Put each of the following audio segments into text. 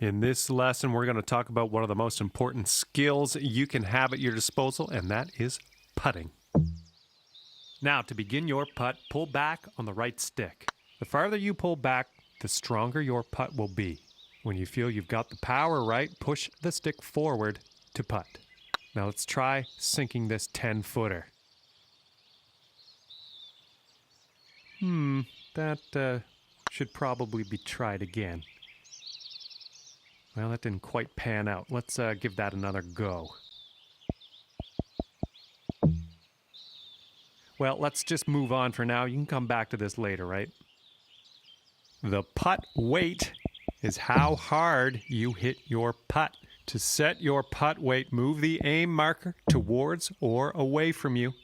In this lesson, we're going to talk about one of the most important skills you can have at your disposal, and that is putting. Now, to begin your putt, pull back on the right stick. The farther you pull back, the stronger your putt will be. When you feel you've got the power right, push the stick forward to putt. Now let's try sinking this 10-footer. That should probably be tried again. Well, that didn't quite pan out. Let's give that another go. Well, let's just move on for now. You can come back to this later, right? The putt weight is how hard you hit your putt. To set your putt weight, move the aim marker towards or away from you.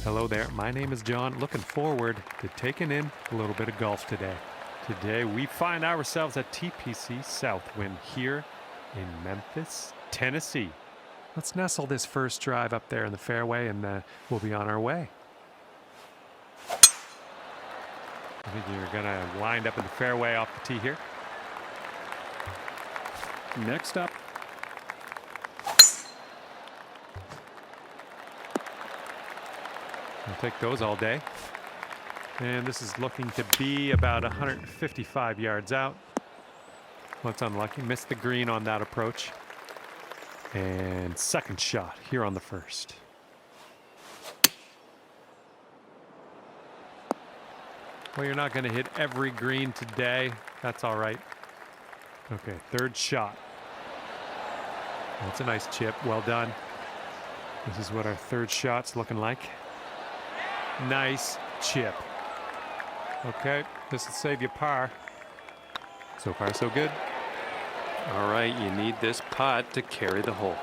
Hello there, my name is John. Looking forward to taking in a little bit of golf today. Today we find ourselves at TPC Southwind here in Memphis, Tennessee. Let's nestle this first drive up there in the fairway and we'll be on our way. I think you're gonna wind up in the fairway off the tee here. Next up, I'll take those all day. And this is looking to be about 155 yards out. Well, it's unlucky. Missed the green on that approach. And second shot here on the first. Well, you're not going to hit every green today. That's all right. Okay, third shot. That's a nice chip. Well done. This is what our third shot's looking like. Nice chip. Okay, this will save you par. So far, so good. All right, you need this putt to carry the hole.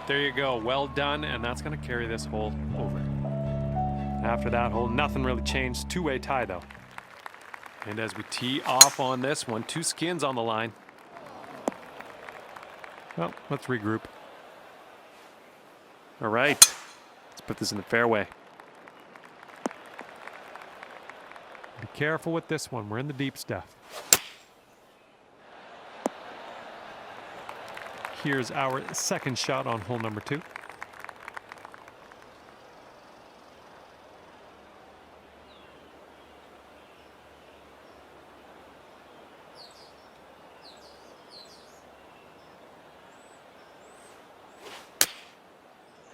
There you go, well done, and that's gonna carry this hole over. After that hole, nothing really changed. Two-way tie though. And as we tee off on this one, 2 skins on the line. Well, let's regroup. All right, let's put this in the fairway. Be careful with this one, we're in the deep stuff. Here's our second shot on hole number 2.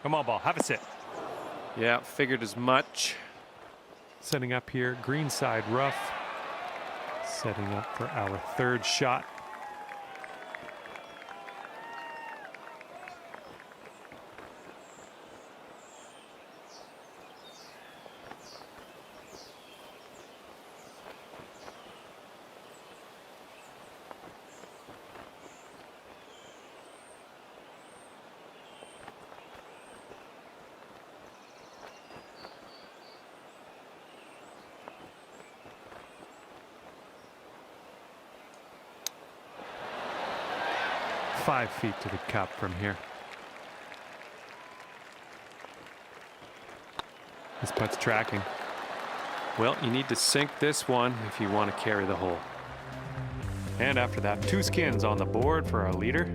Come on, ball, have a sit. Yeah, figured as much. Setting up here, green side rough. Setting up for our third shot. Five feet to the cup from here. This putt's tracking. Well, you need to sink this one if you want to carry the hole. And after that, 2 skins on the board for our leader.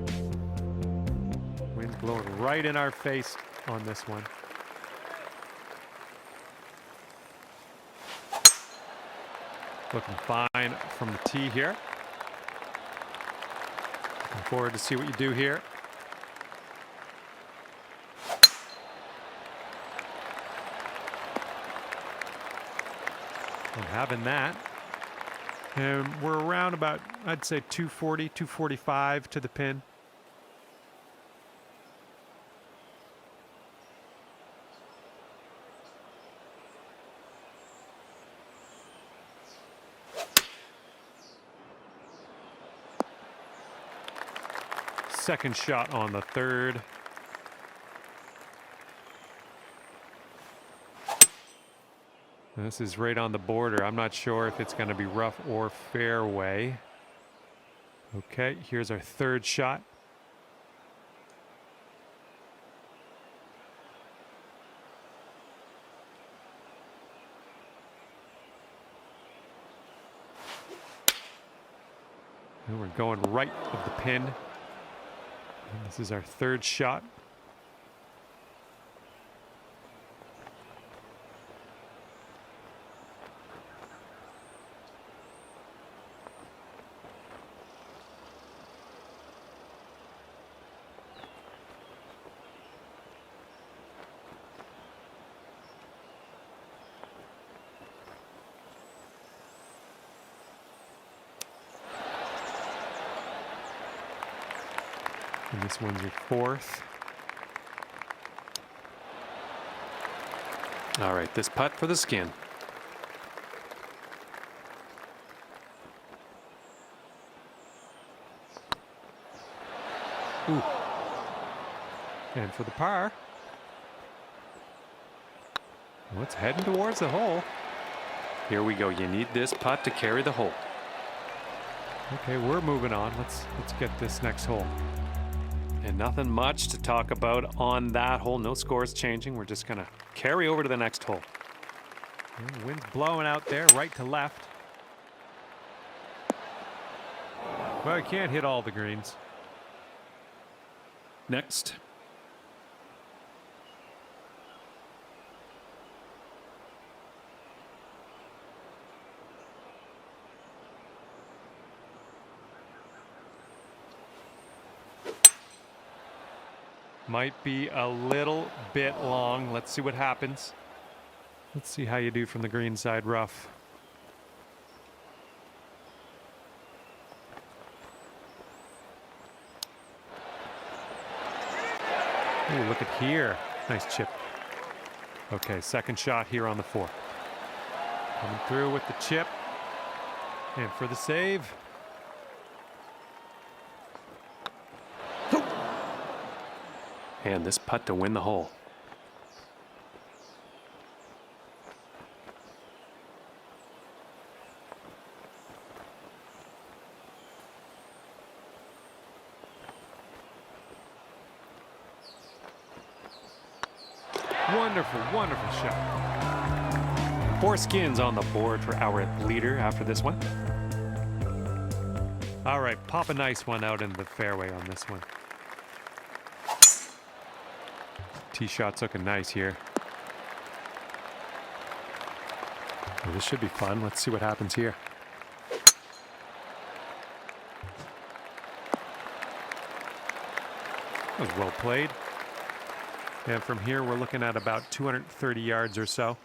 Wind's blowing right in our face on this one. Looking fine from the tee here. Looking forward to see what you do here. And having that. And we're around about, I'd say 240, 245 to the pin. Second shot on the third. This is right on the border. I'm not sure if it's going to be rough or fairway. Okay, here's our third shot. And we're going right of the pin. And this is our third shot. And this one's your fourth. All right, this putt for the skin. Ooh. And for the par. Well, it's heading towards the hole. Here we go. You need this putt to carry the hole. Okay, we're moving on. Let's get this next hole. And nothing much to talk about on that hole. No scores changing. We're just going to carry over to the next hole. And the wind's blowing out there, right to left. Well, I can't hit all the greens. Next. Might be a little bit long. Let's see what happens. Let's see how you do from the green side rough. Ooh, look at here. Nice chip. Okay, second shot here on the 4. Coming through with the chip. And for the save. And this putt to win the hole. Wonderful, wonderful shot. 4 skins on the board for our leader after this one. All right, pop a nice one out into the fairway on this one. Tee shot's looking nice here. Well, this should be fun. Let's see what happens here. That was well played. And from here, we're looking at about 230 yards or so.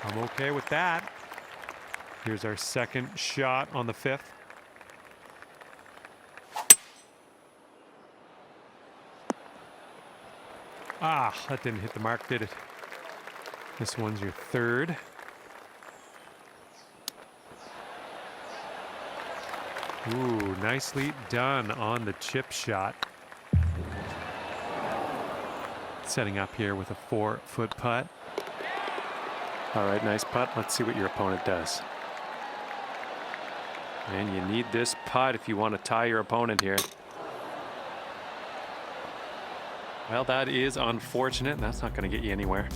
I'm okay with that. Here's our second shot on the 5th. Ah, that didn't hit the mark, did it? This one's your 3rd. Ooh, nicely done on the chip shot. Setting up here with a 4-foot putt. All right, nice putt. Let's see what your opponent does. And you need this putt if you want to tie your opponent here. Well, that is unfortunate. That's not going to get you anywhere.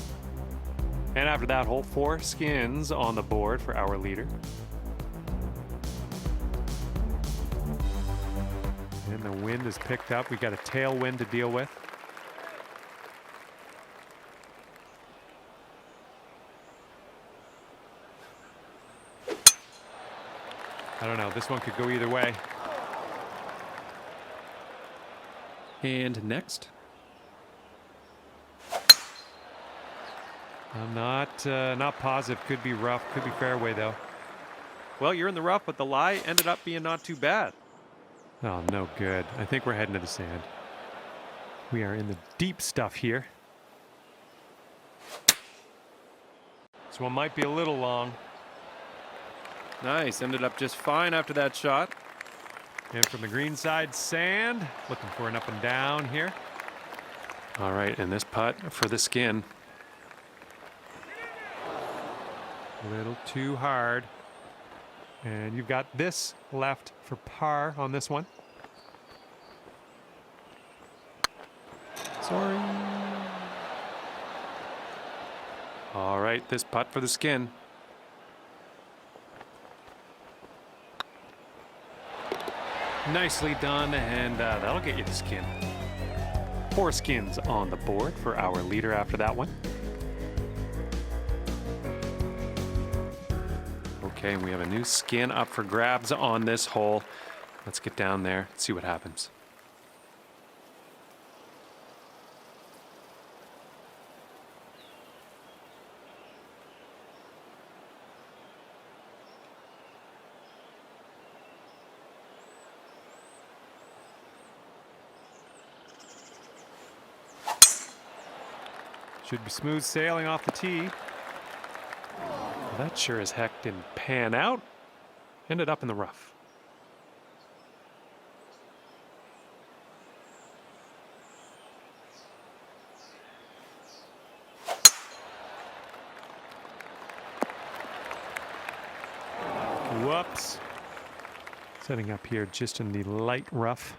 And after that hole, 4 skins on the board for our leader. And the wind is picked up. We got a tailwind to deal with. I don't know. This one could go either way. And next. I'm not positive. Could be rough. Could be fairway, though. Well, you're in the rough, but the lie ended up being not too bad. Oh, no good. I think we're heading to the sand. We are in the deep stuff here. This one might be a little long. Nice. Ended up just fine after that shot. And from the green side, sand. Looking for an up and down here. All right, and this putt for the skin. A little too hard. And you've got this left for par on this one. Sorry. All right, this putt for the skin. Nicely done, and that'll get you the skin. 4 skins on the board for our leader after that one. Okay, and we have a new skin up for grabs on this hole. Let's get down there and see what happens. Should be smooth sailing off the tee. Well, that sure as heck didn't pan out. Ended up in the rough. Whoops. Setting up here just in the light rough.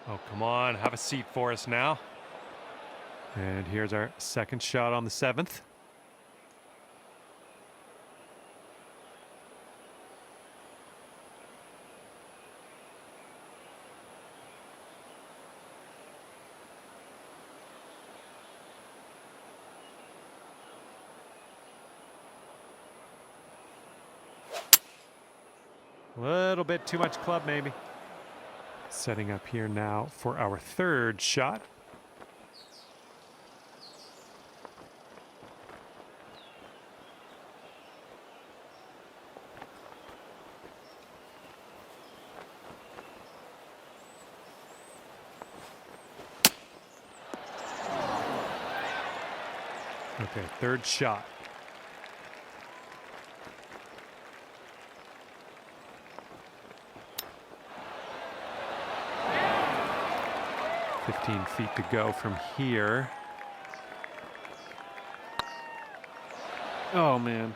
Oh, come on. Have a seat for us now. And here's our second shot on the 7th. A little bit too much club, maybe. Setting up here now for our 3rd shot. Okay, third shot. "15 feet to go from here." Oh, man.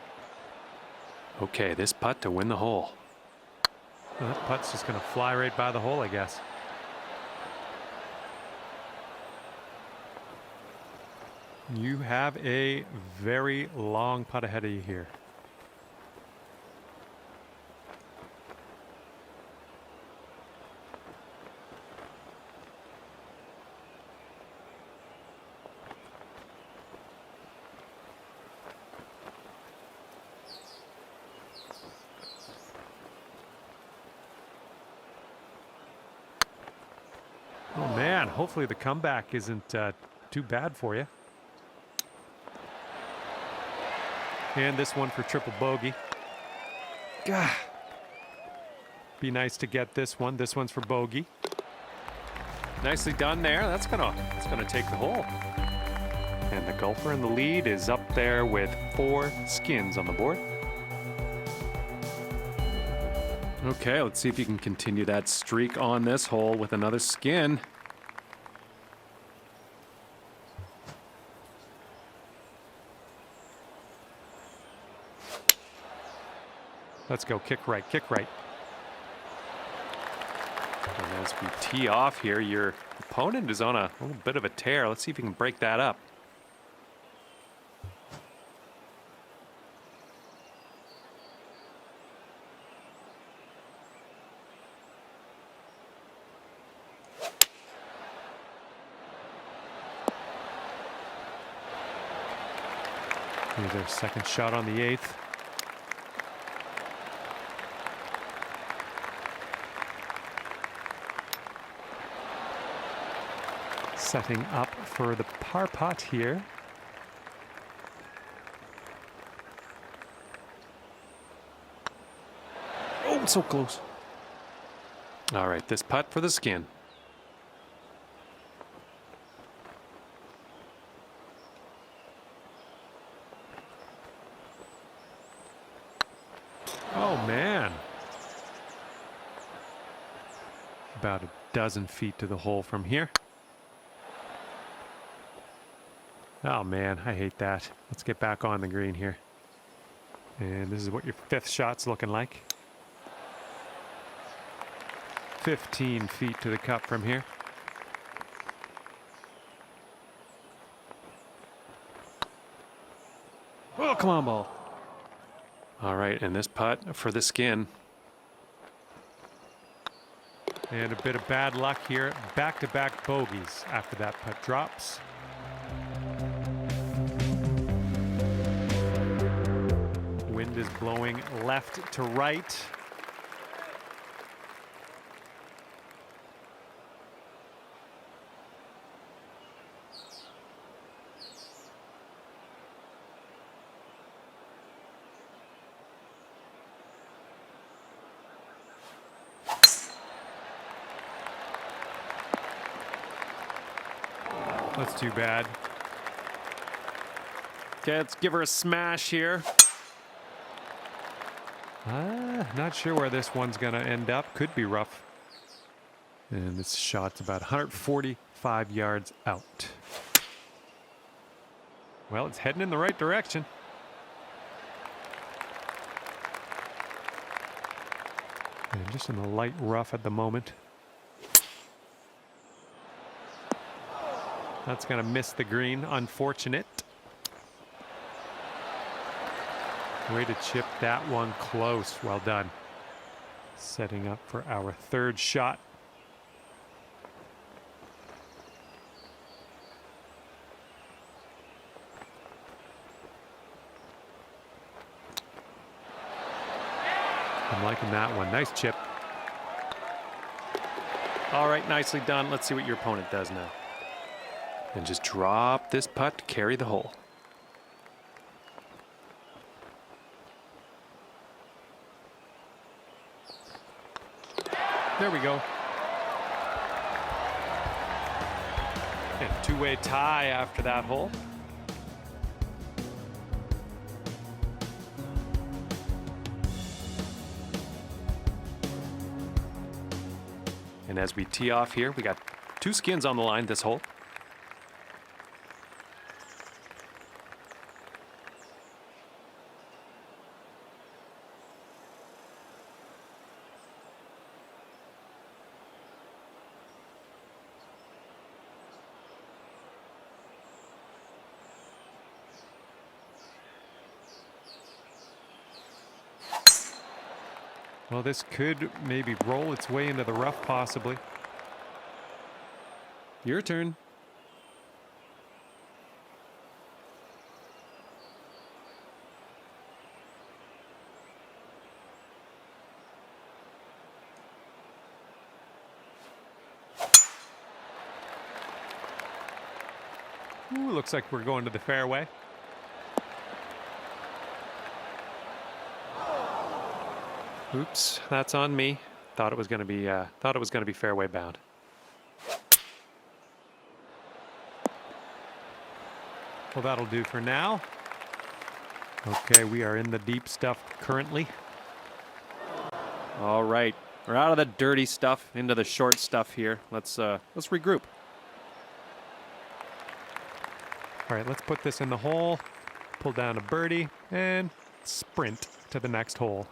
Okay, this putt to win the hole. Well, that putt's just going to fly right by the hole, I guess. You have a very long putt ahead of you here. Oh man, hopefully the comeback isn't too bad for you. And this one for triple bogey. Gah. Be nice to get this one. This one's for bogey. Nicely done there. That's gonna take the hole. And the golfer in the lead is up there with 4 skins on the board. Okay, let's see if you can continue that streak on this hole with another skin. Let's go, kick right, kick right. And as we tee off here, your opponent is on a little bit of a tear. Let's see if you can break that up. Here's their second shot on the 8th. Setting up for the par putt here. Oh, so close. All right, this putt for the skin. Oh, man. About a dozen feet to the hole from here. Oh, man, I hate that. Let's get back on the green here. And this is what your 5th shot's looking like. 15 feet to the cup from here. Oh, come on, ball. All right, and this putt for the skin. And a bit of bad luck here. Back-to-back bogeys after that putt drops. Wind is blowing left to right. That's too bad. Okay, let's give her a smash here. Not sure where this one's going to end up. Could be rough. And this shot's about 145 yards out. Well, it's heading in the right direction. And just in the light rough at the moment. That's going to miss the green. Unfortunate. Way to chip that one close. Well done. Setting up for our 3rd shot. I'm liking that one. Nice chip. All right, nicely done. Let's see what your opponent does now. And just drop this putt to carry the hole. There we go. And 2-way tie after that hole. And as we tee off here, we got 2 skins on the line this hole. Well, this could maybe roll its way into the rough, possibly. Your turn. Ooh, looks like we're going to the fairway. Oops, that's on me. Thought it was going to be fairway bound. Well, that'll do for now. Okay, we are in the deep stuff currently. All right, we're out of the dirty stuff into the short stuff here. Let's regroup. All right, let's put this in the hole, pull down a birdie, and sprint to the next hole.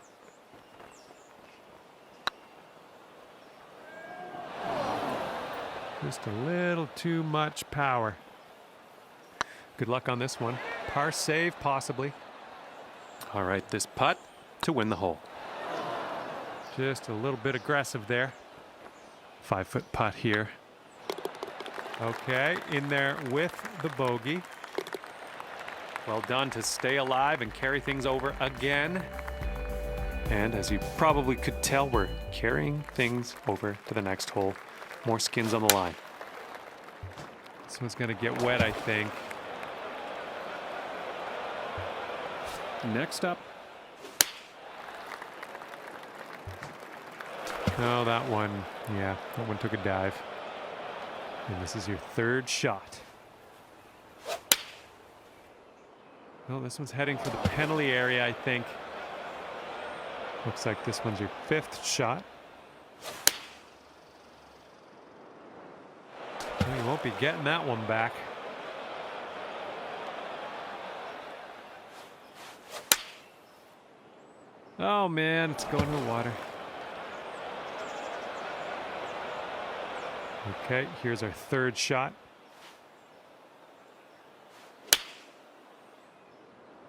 Just a little too much power. Good luck on this one. Par save, possibly. All right, this putt to win the hole. Just a little bit aggressive there. 5-foot putt here. Okay, in there with the bogey. Well done to stay alive and carry things over again. And as you probably could tell, we're carrying things over to the next hole. More skins on the line. This one's going to get wet, I think. Next up. Oh, that one took a dive. And this is your 3rd shot. Well, this one's heading for the penalty area, I think. Looks like this one's your 5th shot. You won't be getting that one back. Oh man, it's going to the water. Okay, here's our 3rd shot.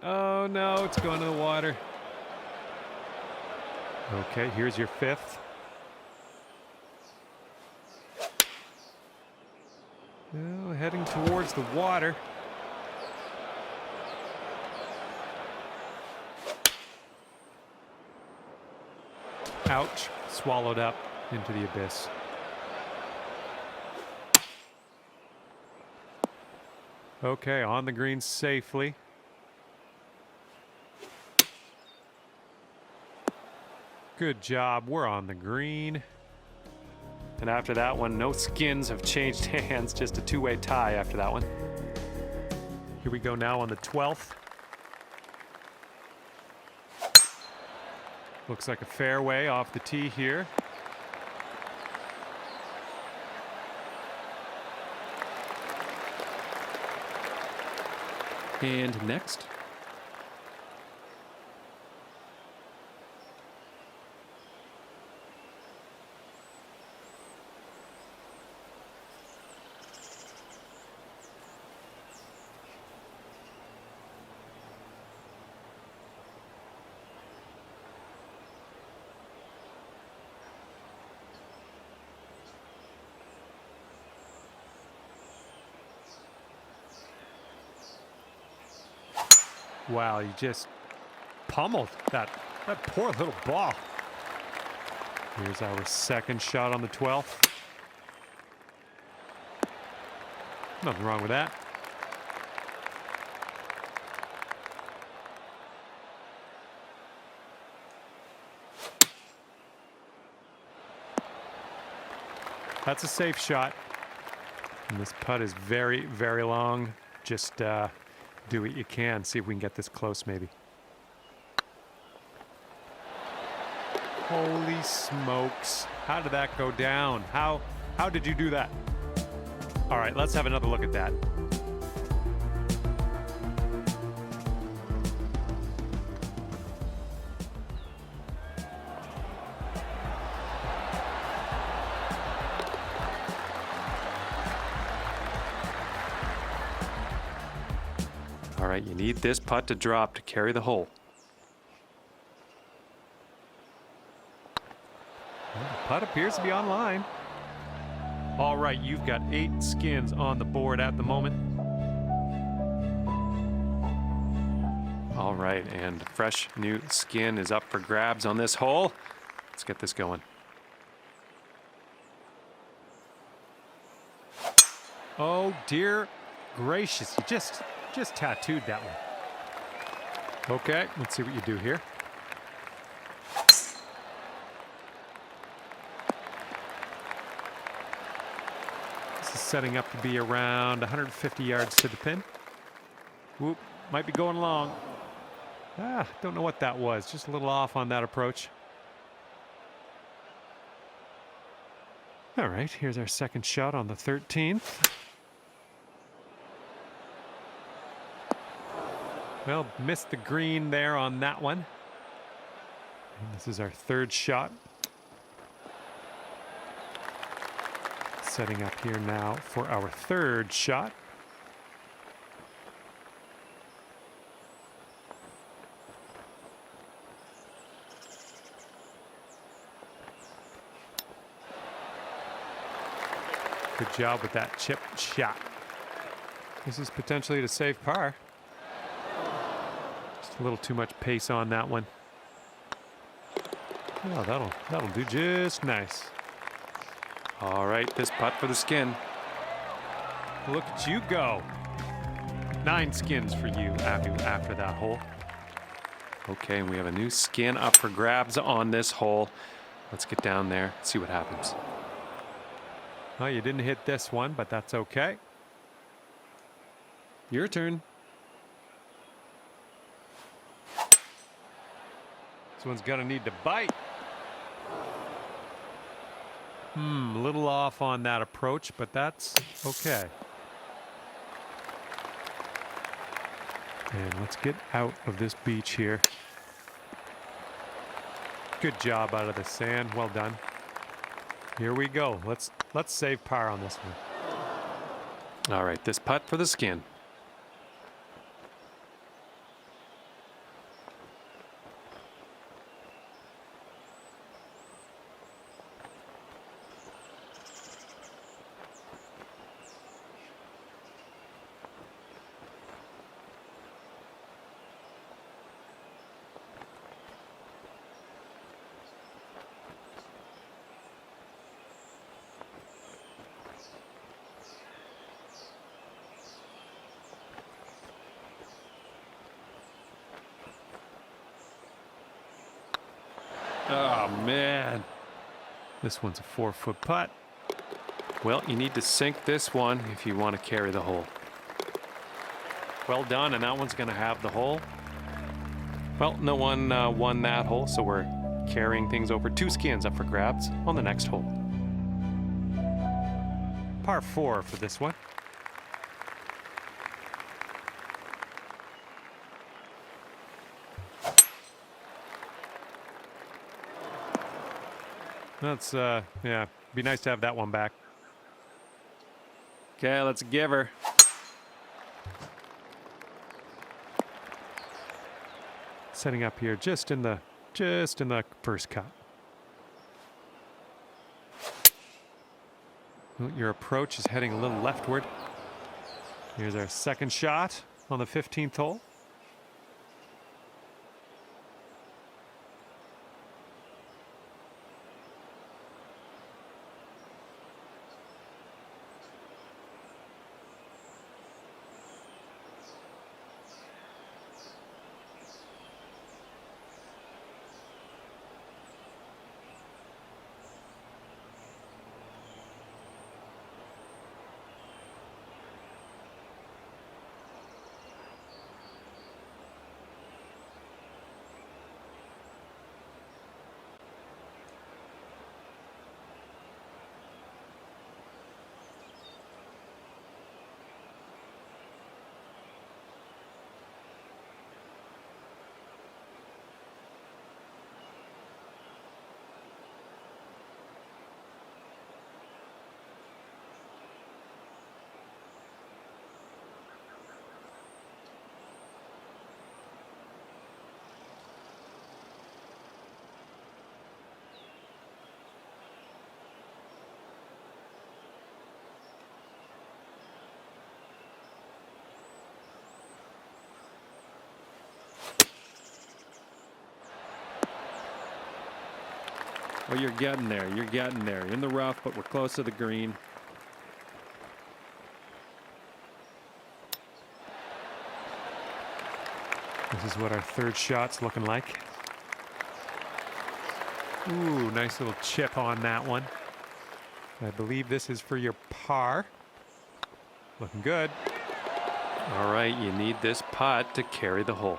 Oh no, it's going to the water. Okay, here's your 5th. Oh, heading towards the water. Ouch, swallowed up into the abyss. Okay, on the green safely. Good job, we're on the green. And after that one, no skins have changed hands, just a 2-way tie after that one. Here we go now on the 12th. Looks like a fairway off the tee here. And next. Wow, you just pummeled that poor little ball. Here's our 2nd shot on the 12th. Nothing wrong with that. That's a safe shot. And this putt is very, very long. Just do what you can. See if we can get this close, maybe. Holy smokes. How did that go down? How did you do that? All right, let's have another look at that. All right, you need this putt to drop to carry the hole. Well, the putt appears to be online. All right, you've got 8 skins on the board at the moment. All right, and fresh new skin is up for grabs on this hole. Let's get this going. Oh, dear gracious, you just tattooed that one. Okay, let's see what you do here. This is setting up to be around 150 yards to the pin. Whoop, might be going long. Don't know what that was. Just a little off on that approach. All right, here's our second shot on the 13th. Well, missed the green there on that one. And this is our third shot. Setting up here now for our third shot. Good job with that chip shot. This is potentially to save par. Just a little too much pace on that one. Oh, that'll do just nice. All right, this putt for the skin. Look at you go. 9 skins for you after that hole. Okay, and we have a new skin up for grabs on this hole. Let's get down there, see what happens. Well, you didn't hit this one, but that's okay. Your turn. This one's gonna need to bite. A little off on that approach, but that's okay. And let's get out of this beach here. Good job out of the sand. Well done. Here we go. Let's save par on this one. All right, this putt for the skin. Oh, man. This one's a 4-foot putt. Well, you need to sink this one if you want to carry the hole. Well done, and that one's going to have the hole. Well, no one won that hole, so we're carrying things over. 2 skins up for grabs on the next hole. Par 4 for this one. That's, yeah, be nice to have that one back. Okay, let's give her. Setting up here just in the first cut. Well, your approach is heading a little leftward. Here's our second shot on the 15th hole. Oh, you're getting there. You're getting there. In the rough, but we're close to the green. This is what our third shot's looking like. Ooh, nice little chip on that one. I believe this is for your par. Looking good. All right, you need this putt to carry the hole.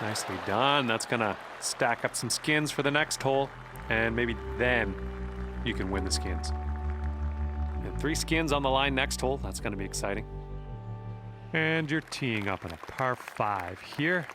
Nicely done. That's gonna stack up some skins for the next hole, and maybe then you can win the skins. And 3 skins on the line next hole. That's gonna be exciting. And you're teeing up on a par 5 here.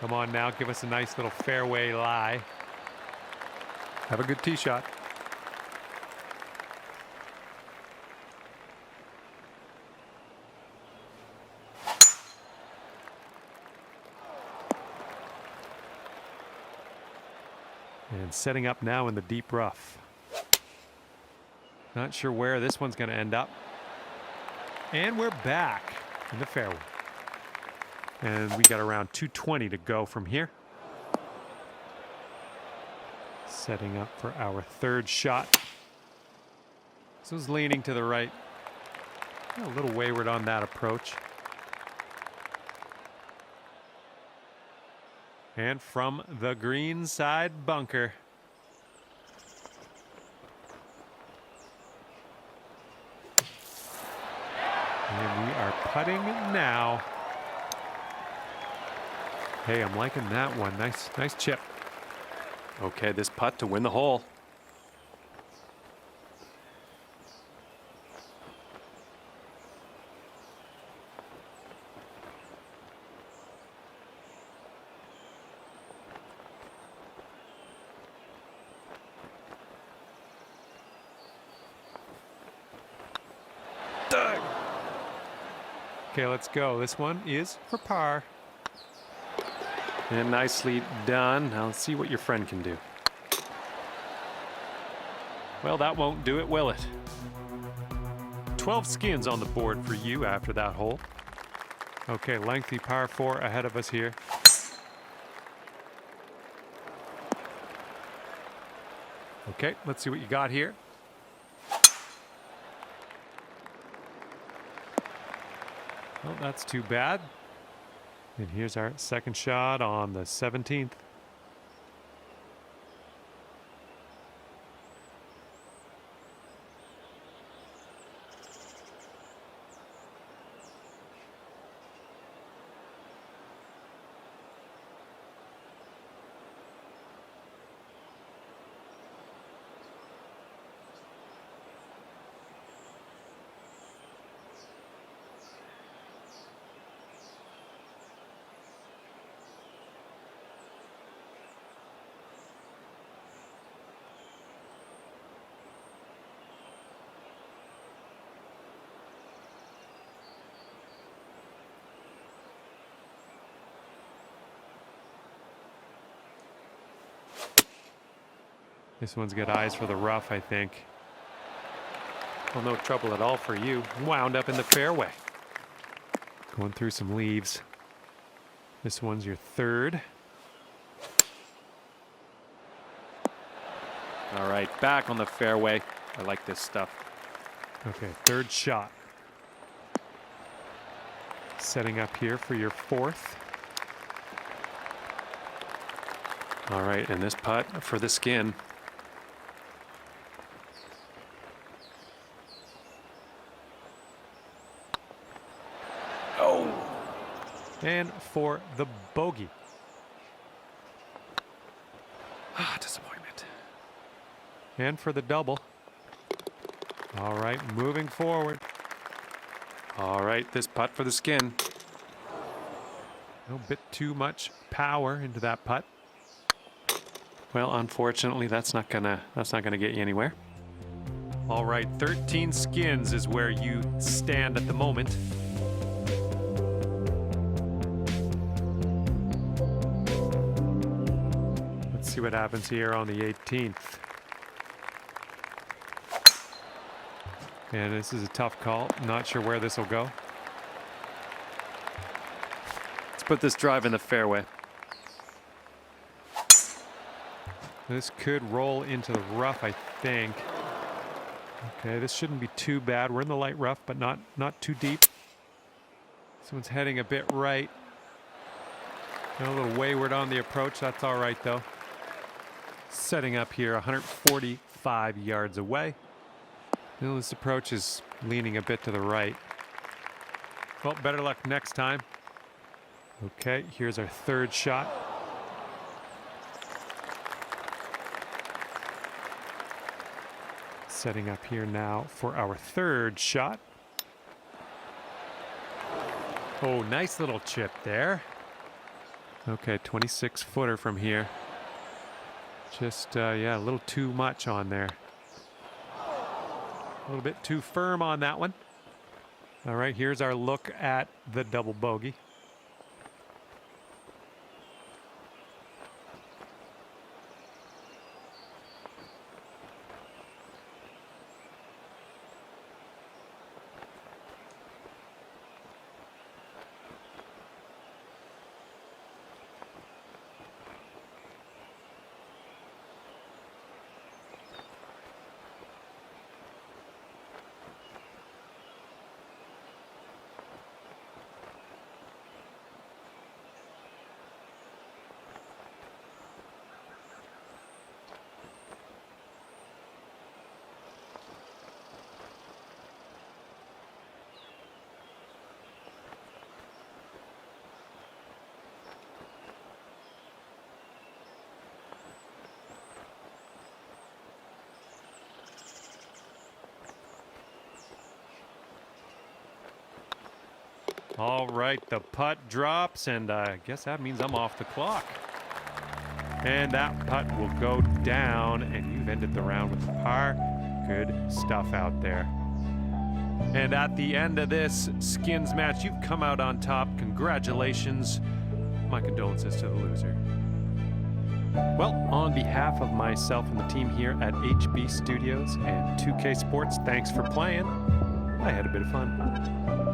Come on now, give us a nice little fairway lie. Have a good tee shot. And setting up now in the deep rough. Not sure where this one's going to end up. And we're back in the fairway. And we got around 220 to go from here. Setting up for our third shot. This was leaning to the right. A little wayward on that approach. And from the green side bunker. And we are putting now. Hey, I'm liking that one. Nice chip. Okay, this putt to win the hole. Okay, let's go. This one is for par. And nicely done. Now let's see what your friend can do. Well, that won't do it, will it? 12 skins on the board for you after that hole. Okay, lengthy par 4 ahead of us here. Okay, let's see what you got here. Well, that's too bad. And here's our second shot on the 17th. This one's got eyes for the rough, I think. Well, no trouble at all for you. Wound up in the fairway. Going through some leaves. This one's your third. All right, back on the fairway. I like this stuff. Okay, third shot. Setting up here for your fourth. All right, and this putt for the skin. Oh! And for the bogey. Ah, disappointment. And for the double. All right, moving forward. All right, this putt for the skin. A bit too much power into that putt. Well, unfortunately, that's not gonna get you anywhere. All right, 13 skins is where you stand at the moment. Let's see what happens here on the 18th. And this is a tough call. Not sure where this will go. Let's put this drive in the fairway. This could roll into the rough, I think. Okay, this shouldn't be too bad. We're in the light rough, but not too deep. This one's heading a bit right. A little wayward on the approach. That's all right, though. Setting up here 145 yards away. Well, this approach is leaning a bit to the right. Well, better luck next time. Okay, here's our third shot. Setting up here now for our third shot. Oh, nice little chip there. Okay, 26-footer from here. Just, yeah, a little too much on there. A little bit too firm on that one. All right, here's our look at the double bogey. All right, the putt drops, and I guess that means I'm off the clock. And that putt will go down, and you've ended the round with a par. Good stuff out there. And at the end of this skins match, you've come out on top. Congratulations. My condolences to the loser. Well, on behalf of myself and the team here at HB Studios and 2K Sports, thanks for playing. I had a bit of fun.